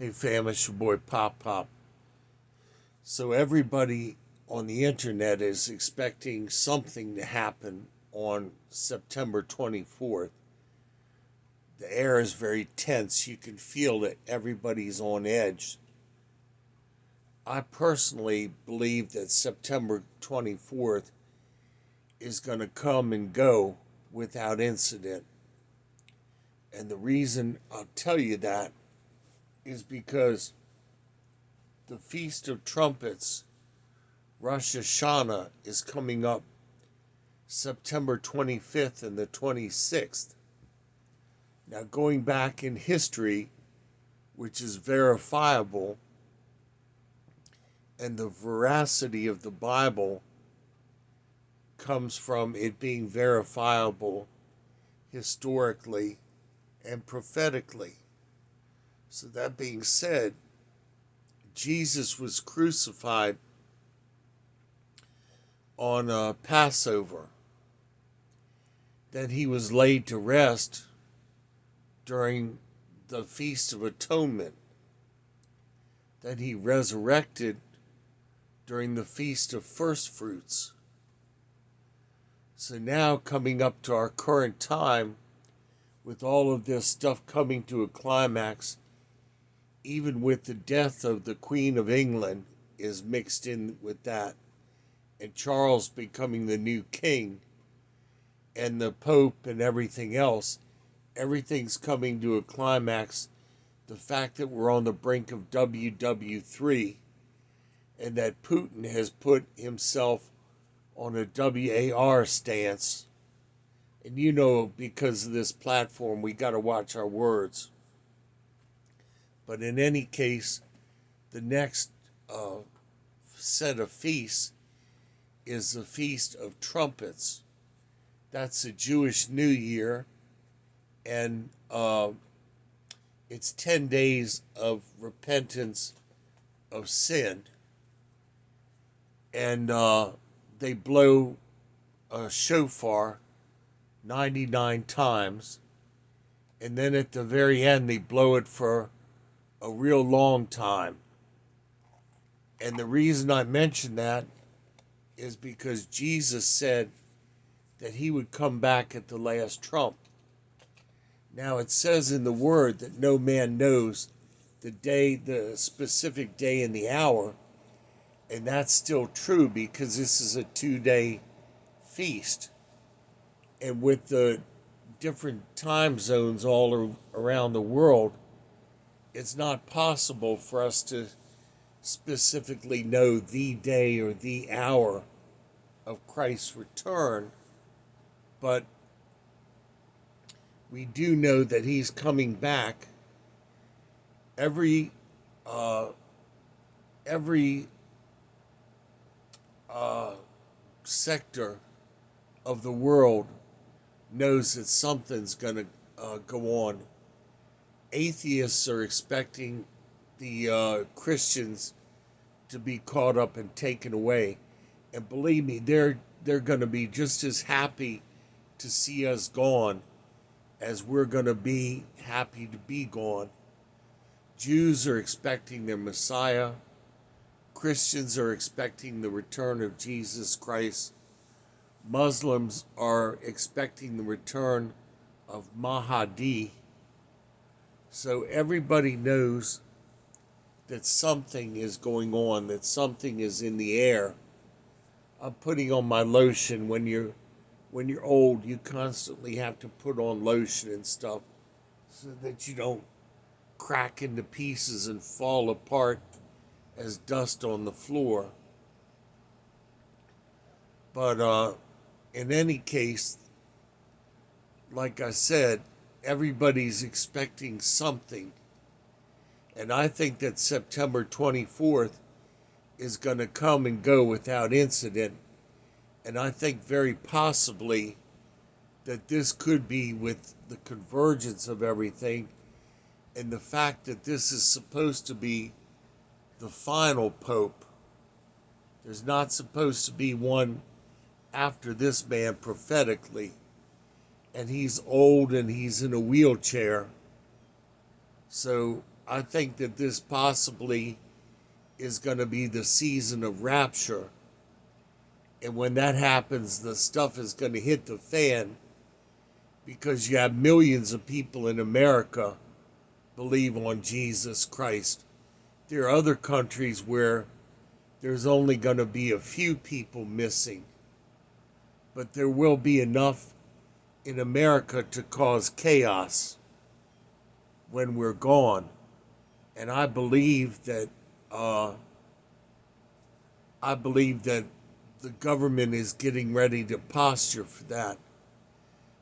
Hey fam, it's your boy Pop Pop. So everybody on the internet is expecting something to happen on September 24th. The air is very tense. You can feel it. Everybody's on edge. I personally believe that September 24th is going to come and go without incident. And the reason I'll tell you that is because the Feast of Trumpets, Rosh Hashanah, is coming up September 25th and the 26th. Now, going back in history, which is verifiable, and the veracity of the Bible comes from it being verifiable historically and prophetically. So, that being said, Jesus was crucified on Passover. Then he was laid to rest during the Feast of Atonement. Then he resurrected during the Feast of First Fruits. So now, coming up to our current time, with all of this stuff coming to a climax, even with the death of the Queen of England is mixed in with that, and Charles becoming the new king, and the Pope and everything else, everything's coming to a climax. The fact that we're on the brink of WW3 and that Putin has put himself on a WAR stance. And you know, because of this platform, we got to watch our words. But in any case, the next set of feasts is the Feast of Trumpets. That's a Jewish New Year, and it's 10 days of repentance of sin. And they blow a shofar 99 times, and then at the very end, they blow it for a real long time. And the reason I mention that is because Jesus said that he would come back at the last trump. Now it says in the word that no man knows the day, the specific day and the hour, and that's still true because this is a 2-day feast. And with the different time zones all around the world, it's not possible for us to specifically know the day or the hour of Christ's return, but we do know that he's coming back. Every sector of the world knows that something's going to go on. Atheists are expecting the Christians to be caught up and taken away, and believe me, they're going to be just as happy to see us gone as we're going to be happy to be gone. Jews are expecting their Messiah. Christians are expecting the return of Jesus Christ. Muslims are expecting the return of Mahdi. So everybody knows that something is going on, that something is in the air. I'm putting on my lotion. When you're old, you constantly have to put on lotion and stuff so that you don't crack into pieces and fall apart as dust on the floor. But in any case, like I said, everybody's expecting something. And I think that September 24th is going to come and go without incident. And I think very possibly that this could be with the convergence of everything and the fact that this is supposed to be the final pope. There's not supposed to be one after this man prophetically. And he's old and he's in a wheelchair. So I think that this possibly is going to be the season of rapture. And when that happens, the stuff is going to hit the fan because you have millions of people in America believe on Jesus Christ. There are other countries where there's only going to be a few people missing, but there will be enough in America to cause chaos when we're gone. And I believe that the government is getting ready to posture for that.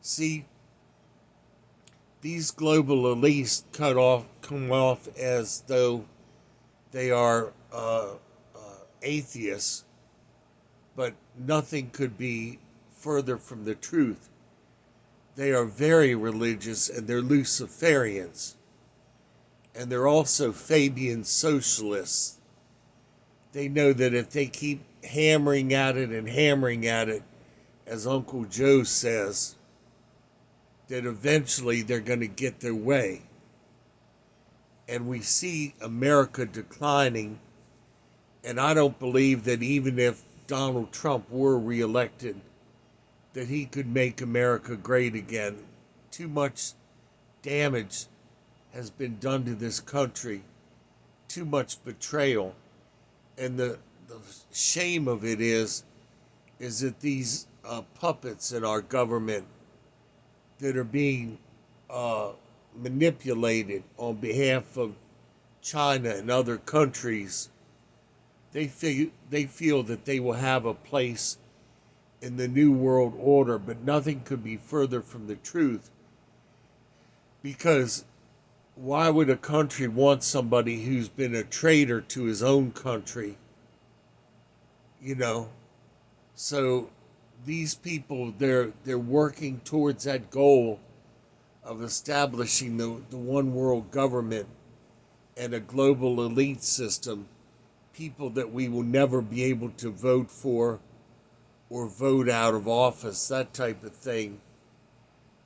See, these global elites come off as though they are atheists, but nothing could be further from the truth. They are very religious and they're Luciferians. And they're also Fabian socialists. They know that if they keep hammering at it and hammering at it, as Uncle Joe says, that eventually they're going to get their way. And we see America declining, and I don't believe that even if Donald Trump were reelected, that he could make America great again. Too much damage has been done to this country, too much betrayal. And the shame of it is that these puppets in our government that are being manipulated on behalf of China and other countries, they feel that they will have a place in the New World Order, but nothing could be further from the truth. Because why would a country want somebody who's been a traitor to his own country? You know, so these people, they're working towards that goal of establishing the one world government and a global elite system, people that we will never be able to vote for or vote out of office, that type of thing.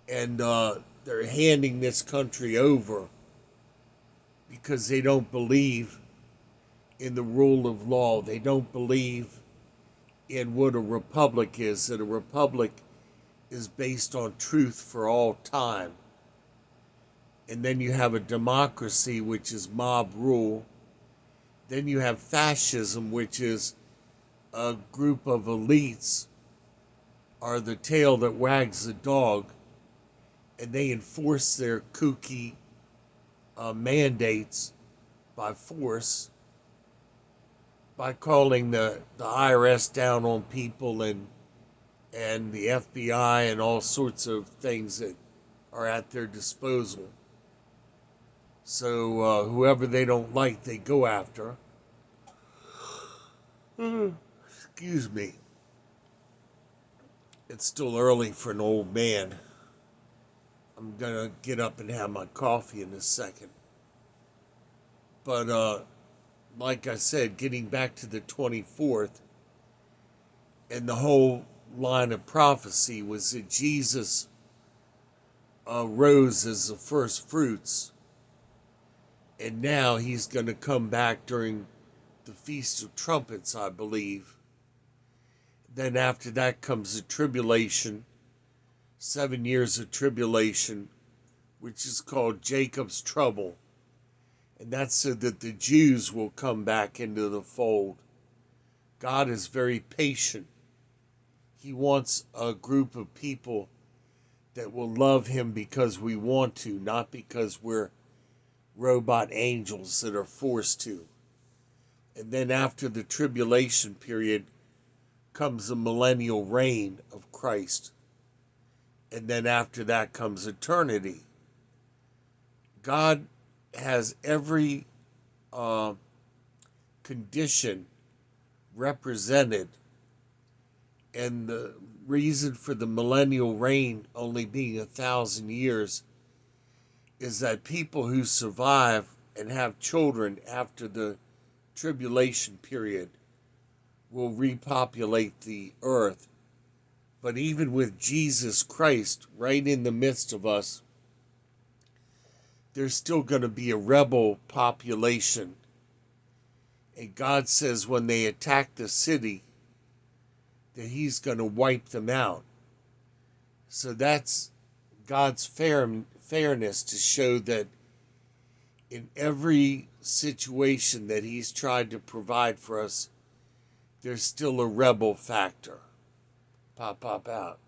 And they're handing this country over because they don't believe in the rule of law. They don't believe in what a republic is, that a republic is based on truth for all time. And then you have a democracy, which is mob rule. Then you have fascism, which is a group of elites are the tail that wags the dog, and they enforce their kooky mandates by force, by calling the IRS down on people and the FBI and all sorts of things that are at their disposal. So whoever they don't like, they go after. Excuse me. It's still early for an old man. I'm gonna get up and have my coffee in a second. But like I said, getting back to the 24th, and the whole line of prophecy was that Jesus rose as the first fruits, and now he's going to come back during the Feast of Trumpets, I believe. Then after that comes the tribulation, 7 years of tribulation, which is called Jacob's trouble. And that's so that the Jews will come back into the fold. God is very patient. He wants a group of people that will love him because we want to, not because we're robot angels that are forced to. And then after the tribulation period comes the millennial reign of Christ. And then after that comes eternity. God has every condition represented, and the reason for the millennial reign only being 1,000 years is that people who survive and have children after the tribulation period will repopulate the earth. But even with Jesus Christ right in the midst of us, there's still going to be a rebel population. And God says when they attack the city, that he's going to wipe them out. So that's God's fairness to show that in every situation that he's tried to provide for us, there's still a rebel factor. Pop out.